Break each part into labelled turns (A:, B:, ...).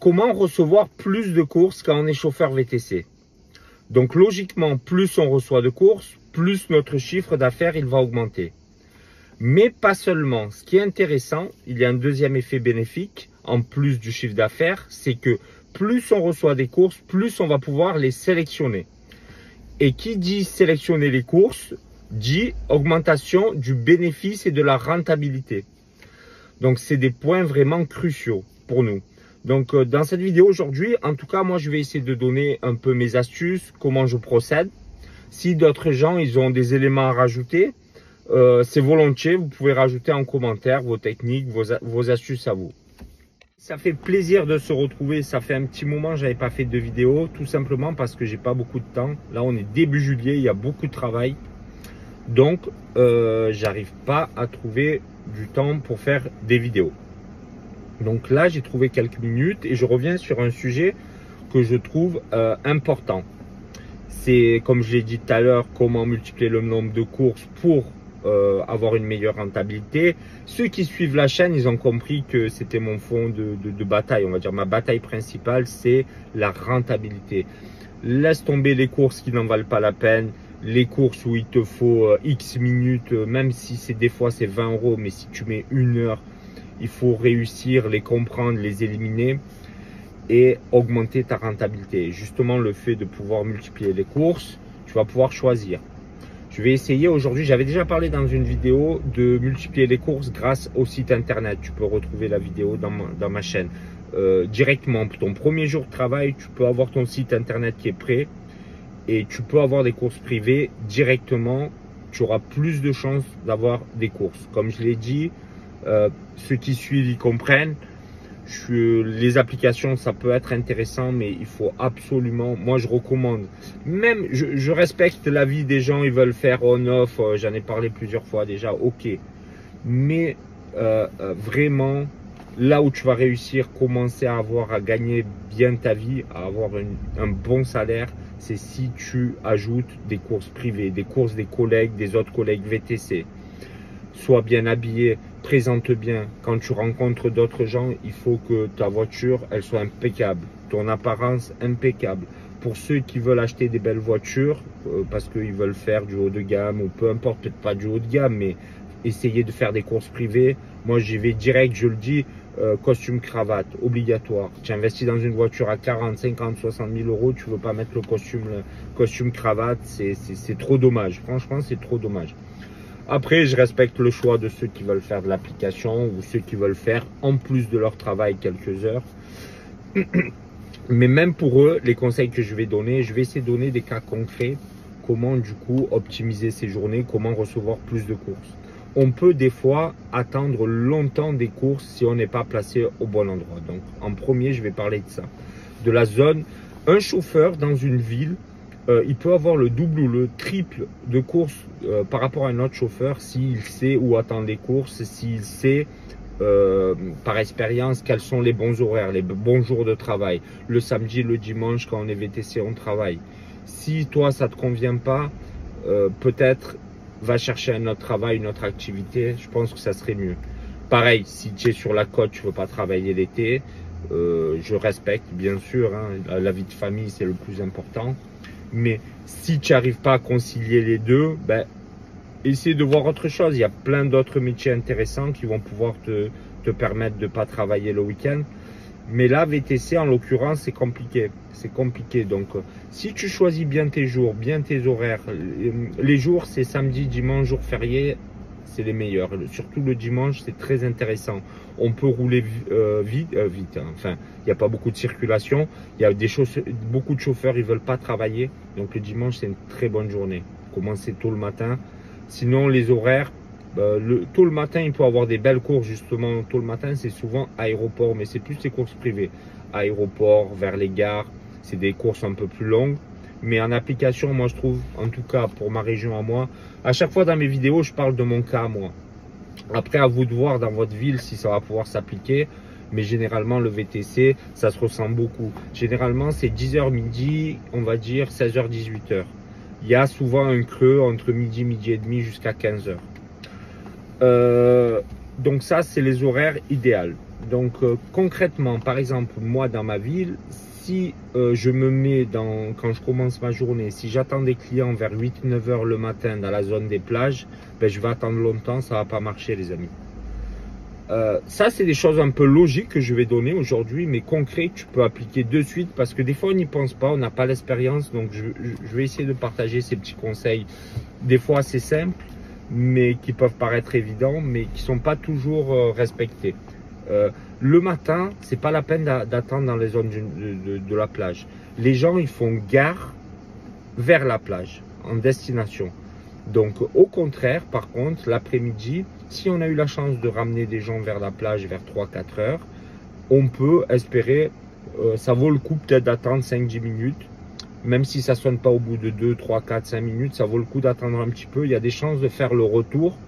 A: comment recevoir plus de courses quand on est chauffeur VTC? Donc logiquement, plus on reçoit de courses, plus notre chiffre d'affaires il va augmenter. Mais pas seulement. Ce qui est intéressant, il y a un deuxième effet bénéfique, en plus du chiffre d'affaires, c'est que plus on reçoit des courses, plus on va pouvoir les sélectionner. Et qui dit sélectionner les courses, dit augmentation du bénéfice et de la rentabilité. Donc c'est des points vraiment cruciaux pour nous. Donc dans cette vidéo aujourd'hui, en tout cas moi je vais essayer de donner un peu mes astuces, comment je procède. Si d'autres gens ils ont des éléments à rajouter, c'est volontiers, vous pouvez rajouter en commentaire vos techniques, vos astuces à vous. Ça fait plaisir de se retrouver, ça fait un petit moment que j'avais pas fait de vidéo, tout simplement parce que j'ai pas beaucoup de temps. Là on est début juillet, il y a beaucoup de travail. Donc j'arrive pas à trouver du temps pour faire des vidéos. Donc là j'ai trouvé quelques minutes et je reviens sur un sujet que je trouve important. C'est comme je l'ai dit tout à l'heure, comment multiplier le nombre de courses pour avoir une meilleure rentabilité. Ceux qui suivent la chaîne, ils ont compris que c'était mon fond de bataille, on va dire. Ma bataille principale, c'est la rentabilité. Laisse tomber les courses qui n'en valent pas la peine, les courses où il te faut X minutes, même si c'est des fois c'est 20 €, mais si tu mets 1 heure, il faut réussir, les comprendre, les éliminer et augmenter ta rentabilité. Justement, le fait de pouvoir multiplier les courses, tu vas pouvoir choisir. Je vais essayer aujourd'hui, j'avais déjà parlé dans une vidéo de multiplier les courses grâce au site internet. Tu peux retrouver la vidéo dans ma chaîne. Directement, pour ton premier jour de travail, tu peux avoir ton site internet qui est prêt et tu peux avoir des courses privées directement. Tu auras plus de chances d'avoir des courses. Comme je l'ai dit, ceux qui suivent, ils comprennent. Les applications, ça peut être intéressant, mais il faut absolument, moi je recommande, même je respecte l'avis des gens, ils veulent faire on-off, j'en ai parlé plusieurs fois déjà, ok, mais vraiment, là où tu vas réussir, commencer à gagner bien ta vie, à avoir un bon salaire, c'est si tu ajoutes des courses privées, des courses des collègues, des autres collègues VTC. Sois bien habillé, présente bien. Quand tu rencontres d'autres gens, il faut que ta voiture, elle soit impeccable. Ton apparence impeccable. Pour ceux qui veulent acheter des belles voitures, parce qu'ils veulent faire du haut de gamme, ou peu importe, peut-être pas du haut de gamme, mais essayer de faire des courses privées. Moi, j'y vais direct, je le dis, costume cravate, obligatoire. Tu investis dans une voiture à 40, 50, 60 000 €, tu veux pas mettre le costume cravate, c'est trop dommage. Franchement, c'est trop dommage. Après, je respecte le choix de ceux qui veulent faire de l'application ou ceux qui veulent faire en plus de leur travail quelques heures. Mais même pour eux, les conseils que je vais donner, je vais essayer de donner des cas concrets. Comment du coup optimiser ses journées, comment recevoir plus de courses. On peut des fois attendre longtemps des courses si on n'est pas placé au bon endroit. Donc en premier, je vais parler de ça. De la zone, un chauffeur dans une ville, il peut avoir le double ou le triple de courses par rapport à un autre chauffeur s'il sait où attendre les courses, s'il sait par expérience quels sont les bons horaires, les bons jours de travail. Le samedi, le dimanche, quand on est VTC, on travaille. Si toi, ça ne te convient pas, peut-être va chercher un autre travail, une autre activité. Je pense que ça serait mieux. Pareil, si tu es sur la côte, tu ne veux pas travailler l'été, je respecte bien sûr, hein, la vie de famille, c'est le plus important. Mais si tu n'arrives pas à concilier les deux, ben, essaie de voir autre chose. Il y a plein d'autres métiers intéressants qui vont pouvoir te permettre de ne pas travailler le week-end. Mais là, VTC, en l'occurrence, c'est compliqué. C'est compliqué. Donc, si tu choisis bien tes jours, bien tes horaires, les jours, c'est samedi, dimanche, jour férié, c'est les meilleurs. Surtout le dimanche, c'est très intéressant. On peut rouler vite. Hein. Enfin, il n'y a pas beaucoup de circulation. Il y a beaucoup de chauffeurs, ils ne veulent pas travailler. Donc, le dimanche, c'est une très bonne journée. Commencer tôt le matin. Sinon, les horaires, tôt le matin, il peut avoir des belles courses. Justement, tôt le matin, c'est souvent aéroport. Mais c'est plus les courses privées. Aéroport, vers les gares. C'est des courses un peu plus longues. Mais en application, moi je trouve, en tout cas pour ma région à moi, à chaque fois dans mes vidéos, je parle de mon cas à moi. Après, à vous de voir dans votre ville si ça va pouvoir s'appliquer. Mais généralement, le VTC, ça se ressent beaucoup. Généralement, c'est 10h midi, on va dire 16h, 18h. Il y a souvent un creux entre midi, midi et demi jusqu'à 15h. Donc ça, c'est les horaires idéaux. Donc concrètement, par exemple, moi dans ma ville, si je me mets quand je commence ma journée, si j'attends des clients vers 8-9 heures le matin dans la zone des plages, ben, je vais attendre longtemps, ça va pas marcher les amis. Ça c'est des choses un peu logiques que je vais donner aujourd'hui, mais concrètes, tu peux appliquer de suite parce que des fois on n'y pense pas, on n'a pas l'expérience, donc je vais essayer de partager ces petits conseils, des fois assez simples, mais qui peuvent paraître évidents, mais qui sont pas toujours respectés. Le matin, c'est pas la peine d'attendre dans les zones de la plage. Les gens, ils font gare vers la plage, en destination. Donc, au contraire, par contre, l'après-midi, si on a eu la chance de ramener des gens vers la plage vers 3-4 heures, on peut espérer, ça vaut le coup peut-être d'attendre 5-10 minutes, même si ça sonne pas au bout de 2, 3, 4, 5 minutes, ça vaut le coup d'attendre un petit peu. Il y a des chances de faire le retour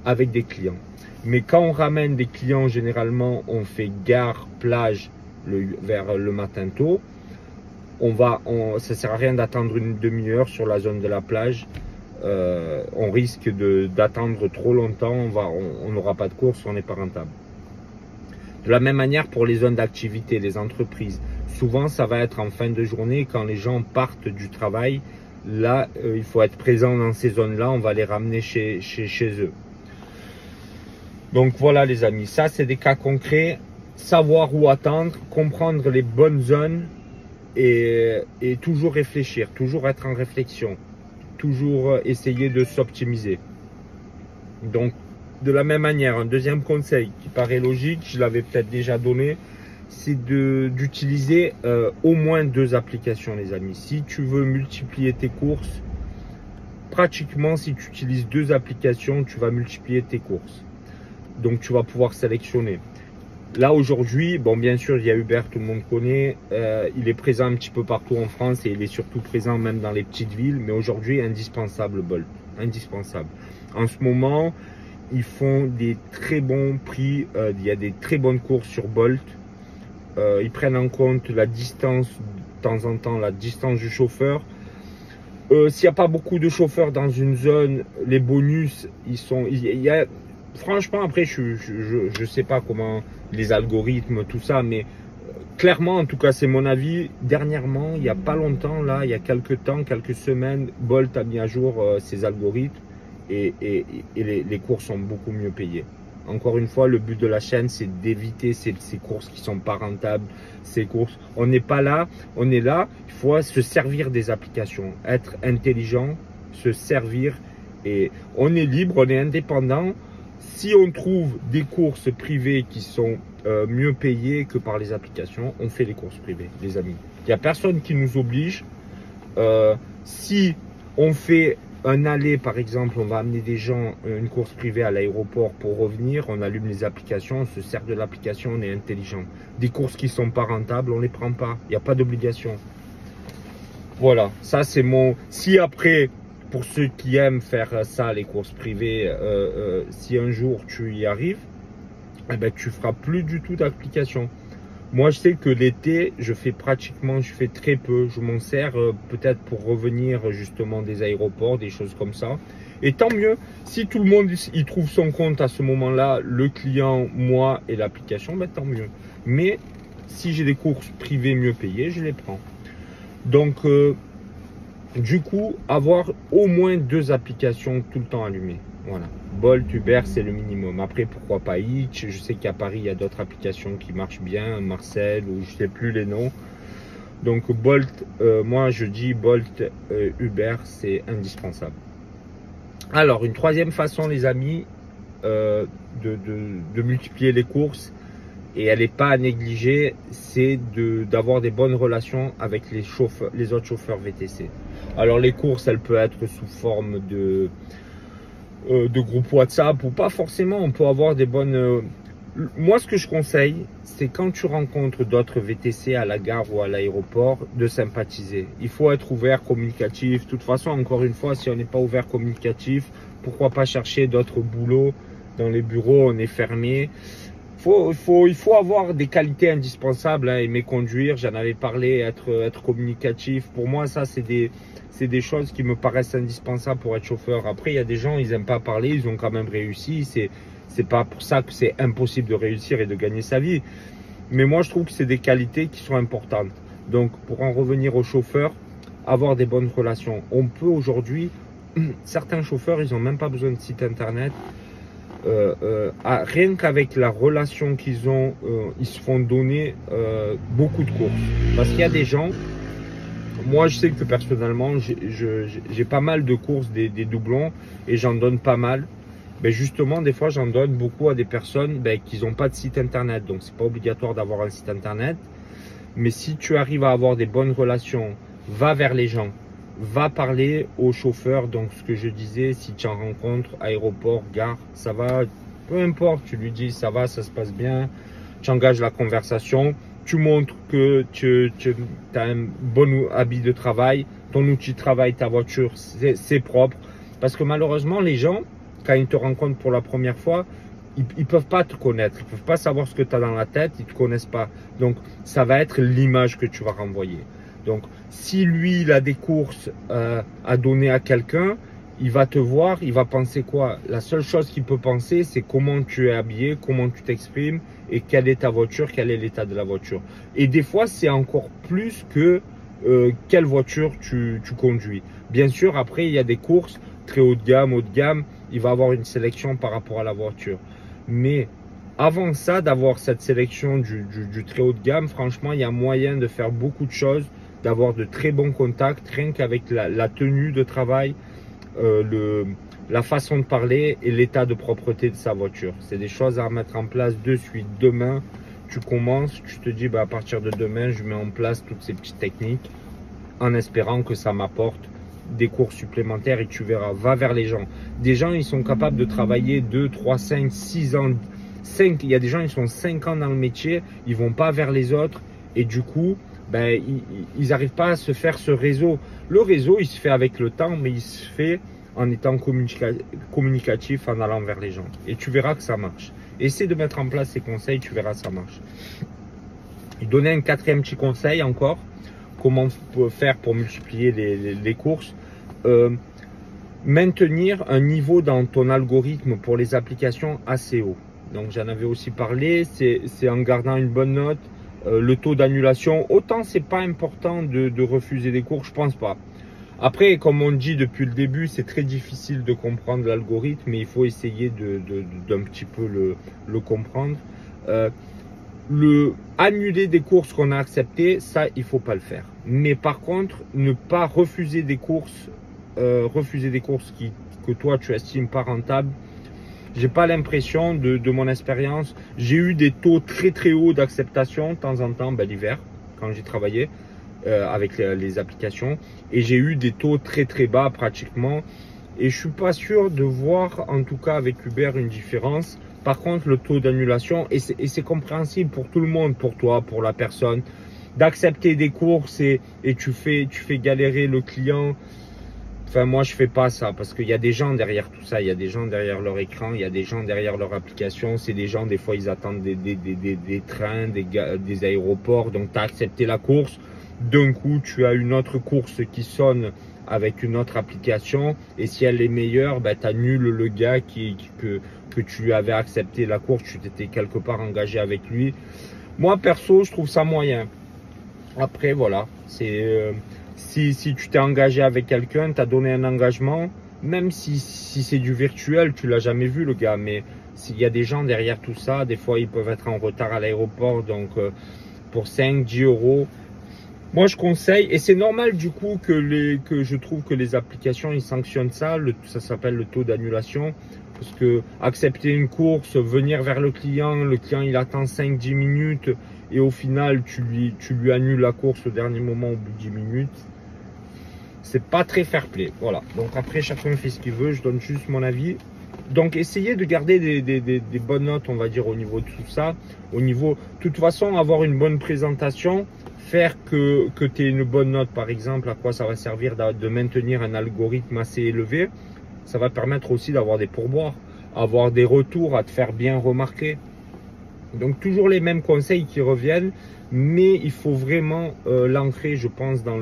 A: avec des clients. Mais quand on ramène des clients, généralement, on fait gare, plage vers le matin tôt. Ça sert à rien d'attendre une demi-heure sur la zone de la plage. On risque d'attendre trop longtemps, on n'aura pas de course, on n'est pas rentable. De la même manière pour les zones d'activité, les entreprises. Souvent, ça va être en fin de journée quand les gens partent du travail. Là, il faut être présent dans ces zones-là, on va les ramener chez eux. Donc voilà les amis, ça c'est des cas concrets. Savoir où attendre, comprendre les bonnes zones et toujours réfléchir, toujours être en réflexion. Toujours essayer de s'optimiser. Donc, de la même manière, un deuxième conseil qui paraît logique, je l'avais peut-être déjà donné, c'est d'utiliser au moins 2 applications, les amis. Si tu veux multiplier tes courses, pratiquement, si tu utilises 2 applications, tu vas multiplier tes courses. Donc, tu vas pouvoir sélectionner. Là, aujourd'hui, bon, bien sûr, il y a Uber, tout le monde connaît. Il est présent un petit peu partout en France et il est surtout présent même dans les petites villes. Mais aujourd'hui, indispensable Bolt. Indispensable. En ce moment, ils font des très bons prix. Il y a des très bonnes courses sur Bolt. Ils prennent en compte la distance, de temps en temps, la distance du chauffeur. S'il n'y a pas beaucoup de chauffeurs dans une zone, les bonus, franchement, après, je sais pas comment les algorithmes, tout ça, mais clairement, en tout cas, c'est mon avis. Dernièrement, il n'y a pas longtemps, là, il y a quelques temps, quelques semaines, Bolt a mis à jour ses algorithmes et les courses sont beaucoup mieux payées. Encore une fois, le but de la chaîne, c'est d'éviter ces courses qui sont pas rentables, ces courses. On n'est pas là, on est là. Il faut se servir des applications, être intelligent, se servir et on est libre, on est indépendant. Si on trouve des courses privées qui sont mieux payées que par les applications, on fait les courses privées, les amis. Il n'y a personne qui nous oblige. Si on fait un aller, par exemple, on va amener des gens, une course privée à l'aéroport pour revenir, on allume les applications, on se sert de l'application, on est intelligent. Des courses qui ne sont pas rentables, on ne les prend pas. Il n'y a pas d'obligation. Voilà, ça c'est mon... Si après... Pour ceux qui aiment faire ça, les courses privées, si un jour tu y arrives, eh ben, tu feras plus du tout d'application. Moi, je sais que l'été, je fais très peu. Je m'en sers peut-être pour revenir justement des aéroports, des choses comme ça. Et tant mieux, si tout le monde y trouve son compte à ce moment-là, le client, moi et l'application, ben, tant mieux. Mais si j'ai des courses privées mieux payées, je les prends. Donc... du coup, avoir au moins 2 applications tout le temps allumées. Voilà. Bolt, Uber, c'est le minimum. Après, pourquoi pas Hitch? Je sais qu'à Paris, il y a d'autres applications qui marchent bien. Marcel, ou je sais plus les noms. Donc, Bolt, moi, je dis Bolt, Uber, c'est indispensable. Alors, une troisième façon, les amis, de multiplier les courses, et elle n'est pas à négliger, c'est d'avoir des bonnes relations avec les autres chauffeurs VTC. Alors les courses, elles peuvent être sous forme de groupe WhatsApp ou pas forcément. On peut avoir des bonnes... Moi, ce que je conseille, c'est quand tu rencontres d'autres VTC à la gare ou à l'aéroport, de sympathiser. Il faut être ouvert, communicatif. De toute façon, encore une fois, si on n'est pas ouvert, communicatif, pourquoi pas chercher d'autres boulots dans les bureaux, on est fermé. Il faut avoir des qualités indispensables, hein, aimer conduire, j'en avais parlé, être communicatif. Pour moi, ça, c'est des choses qui me paraissent indispensables pour être chauffeur. Après, il y a des gens, ils n'aiment pas parler, ils ont quand même réussi. C'est pas pour ça que c'est impossible de réussir et de gagner sa vie. Mais moi, je trouve que c'est des qualités qui sont importantes. Donc, pour en revenir aux chauffeurs, avoir des bonnes relations. On peut aujourd'hui, certains chauffeurs, ils n'ont même pas besoin de site internet. Rien qu'avec la relation qu'ils ont, ils se font donner beaucoup de courses. Parce qu'il y a des gens, moi je sais que personnellement, j'ai pas mal de courses, des doublons, et j'en donne pas mal. Ben justement, des fois, j'en donne beaucoup à des personnes qui n'ont pas de site internet. Donc, c'est pas obligatoire d'avoir un site internet. Mais si tu arrives à avoir des bonnes relations, va vers les gens, va parler aux chauffeurs. Donc, ce que je disais, si tu en rencontres, aéroport, gare, ça va, peu importe, tu lui dis ça va, ça se passe bien, tu engages la conversation, tu montres que tu as un bon habit de travail, ton outil de travail, ta voiture, c'est propre. Parce que malheureusement, les gens, quand ils te rencontrent pour la première fois, ils peuvent pas te connaître, ils peuvent pas savoir ce que tu as dans la tête, ils te connaissent pas. Donc, ça va être l'image que tu vas renvoyer. Donc, si lui, il a des courses à donner à quelqu'un, il va te voir, il va penser quoi? La seule chose qu'il peut penser, c'est comment tu es habillé, comment tu t'exprimes et quelle est ta voiture, quel est l'état de la voiture. Et des fois, c'est encore plus que quelle voiture tu conduis. Bien sûr, après, il y a des courses très haut de gamme, il va avoir une sélection par rapport à la voiture. Mais avant ça, d'avoir cette sélection du très haut de gamme, franchement, il y a moyen de faire beaucoup de choses, d'avoir de très bons contacts, rien qu'avec la tenue de travail, la façon de parler et l'état de propreté de sa voiture. C'est des choses à mettre en place de suite. Demain, tu commences, tu te dis, à partir de demain, je mets en place toutes ces petites techniques en espérant que ça m'apporte des cours supplémentaires et tu verras, va vers les gens. Des gens, ils sont capables de travailler 2, 3, 5, 6 ans, 5, il y a des gens, ils sont 5 ans dans le métier, ils vont pas vers les autres et du coup, ils n'arrivent pas à se faire ce réseau. Le réseau, il se fait avec le temps, mais il se fait en étant communicatif, en allant vers les gens. Et tu verras que ça marche. Essaie de mettre en place ces conseils, tu verras ça marche. Et donner un quatrième petit conseil encore. Comment faire pour multiplier les courses, maintenir un niveau dans ton algorithme pour les applications assez haut. Donc j'en avais aussi parlé, c'est en gardant une bonne note, le taux d'annulation. Autant c'est pas important de refuser des courses, je pense pas. Après, comme on dit depuis le début, c'est très difficile de comprendre l'algorithme, mais il faut essayer d'un petit peu le comprendre. Annuler des courses qu'on a acceptées, ça, il faut pas le faire. Mais par contre, ne pas refuser des courses, que toi, tu estimes pas rentables. J'ai pas l'impression de mon expérience. J'ai eu des taux très très hauts d'acceptation de temps en temps, l'hiver, quand j'ai travaillé avec les applications. Et j'ai eu des taux très très bas pratiquement. Et je suis pas sûr de voir, en tout cas avec Uber, une différence. Par contre, le taux d'annulation, et c'est compréhensible pour tout le monde, pour toi, pour la personne, d'accepter des courses et tu fais galérer le client. Enfin, moi, je fais pas ça parce qu'il y a des gens derrière tout ça. Il y a des gens derrière leur écran, il y a des gens derrière leur application. C'est des gens, des fois, ils attendent des trains, des aéroports. Donc, tu as accepté la course. D'un coup, tu as une autre course qui sonne avec une autre application. Et si elle est meilleure, tu annules le gars que tu avais accepté la course, tu t'étais quelque part engagé avec lui. Moi, perso, je trouve ça moyen. Après, voilà, c'est si tu t'es engagé avec quelqu'un, tu as donné un engagement, même si c'est du virtuel, tu l'as jamais vu le gars, mais s'il y a des gens derrière tout ça, des fois ils peuvent être en retard à l'aéroport, donc pour 5-10 euros, moi je conseille, et c'est normal du coup que je trouve que les applications ils sanctionnent ça, ça s'appelle le taux d'annulation. Parce que accepter une course, venir vers le client il attend 5-10 minutes et au final tu lui annules la course au dernier moment au bout de 10 minutes. C'est pas très fair play. Voilà. Donc après chacun fait ce qu'il veut, je donne juste mon avis. Donc essayez de garder des bonnes notes, on va dire, au niveau de tout ça. De toute façon, avoir une bonne présentation, faire que tu aies une bonne note, par exemple, à quoi ça va servir de maintenir un algorithme assez élevé. Ça va permettre aussi d'avoir des pourboires, avoir des retours, à te faire bien remarquer. Donc toujours les mêmes conseils qui reviennent, mais il faut vraiment l'ancrer, je pense, dans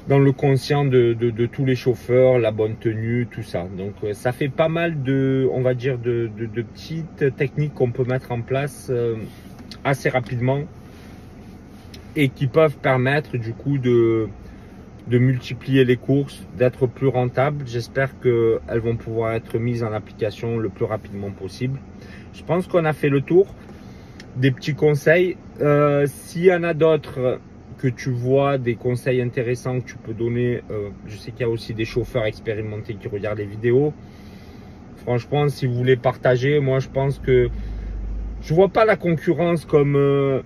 A: dans le conscient de tous les chauffeurs, la bonne tenue, tout ça. Donc ça fait pas mal de, on va dire, de petites techniques qu'on peut mettre en place assez rapidement et qui peuvent permettre du coup de multiplier les courses, d'être plus rentables. J'espère qu'elles vont pouvoir être mises en application le plus rapidement possible. Je pense qu'on a fait le tour des petits conseils. S'il y en a d'autres que tu vois, des conseils intéressants que tu peux donner, je sais qu'il y a aussi des chauffeurs expérimentés qui regardent les vidéos. Franchement, si vous voulez partager, moi je pense que je vois pas la concurrence comme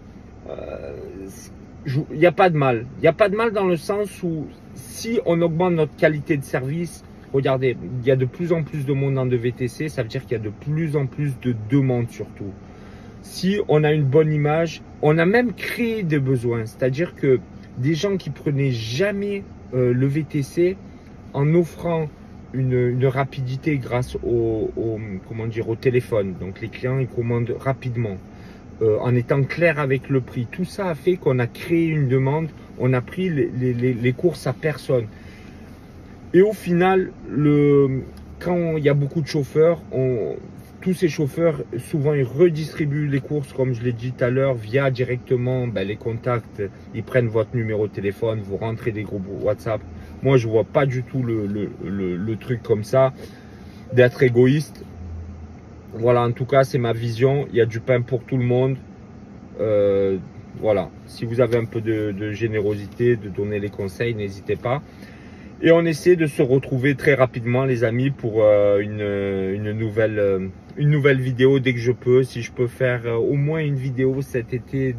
A: il n'y a pas de mal. Il n'y a pas de mal dans le sens où si on augmente notre qualité de service, regardez, il y a de plus en plus de monde dans de VTC, ça veut dire qu'il y a de plus en plus de demandes surtout. Si on a une bonne image, on a même créé des besoins. C'est-à-dire que des gens qui prenaient jamais le VTC, en offrant une rapidité grâce comment dire, au téléphone. Donc les clients, ils commandent rapidement. En étant clair avec le prix. Tout ça a fait qu'on a créé une demande, on a pris les courses à personne. Et au final, quand il y a beaucoup de chauffeurs, tous ces chauffeurs, souvent ils redistribuent les courses, comme je l'ai dit tout à l'heure, via directement les contacts. Ils prennent votre numéro de téléphone, vous rentrez des groupes WhatsApp. Moi, je vois pas du tout le truc comme ça, d'être égoïste. Voilà, en tout cas, c'est ma vision. Il y a du pain pour tout le monde. Voilà, si vous avez un peu de générosité, de donner les conseils, n'hésitez pas. Et on essaie de se retrouver très rapidement, les amis, pour une nouvelle vidéo dès que je peux. Si je peux faire au moins une vidéo cet été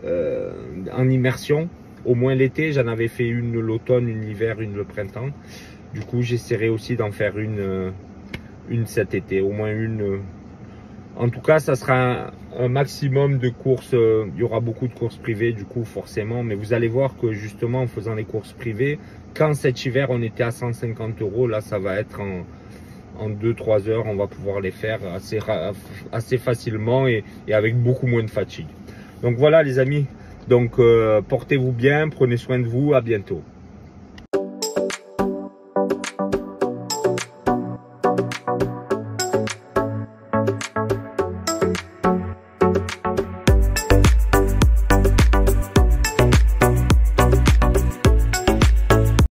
A: en immersion, au moins l'été. J'en avais fait une l'automne, une l'hiver, une le printemps. Du coup, j'essaierai aussi d'en faire une cet été, au moins une. En tout cas, ça sera un maximum de courses. Il y aura beaucoup de courses privées, du coup, forcément. Mais vous allez voir que justement, en faisant les courses privées, quand cet hiver, on était à 150 €, là, ça va être en 2-3 heures. On va pouvoir les faire assez facilement et avec beaucoup moins de fatigue. Donc voilà, les amis. Donc, portez-vous bien, prenez soin de vous. À bientôt.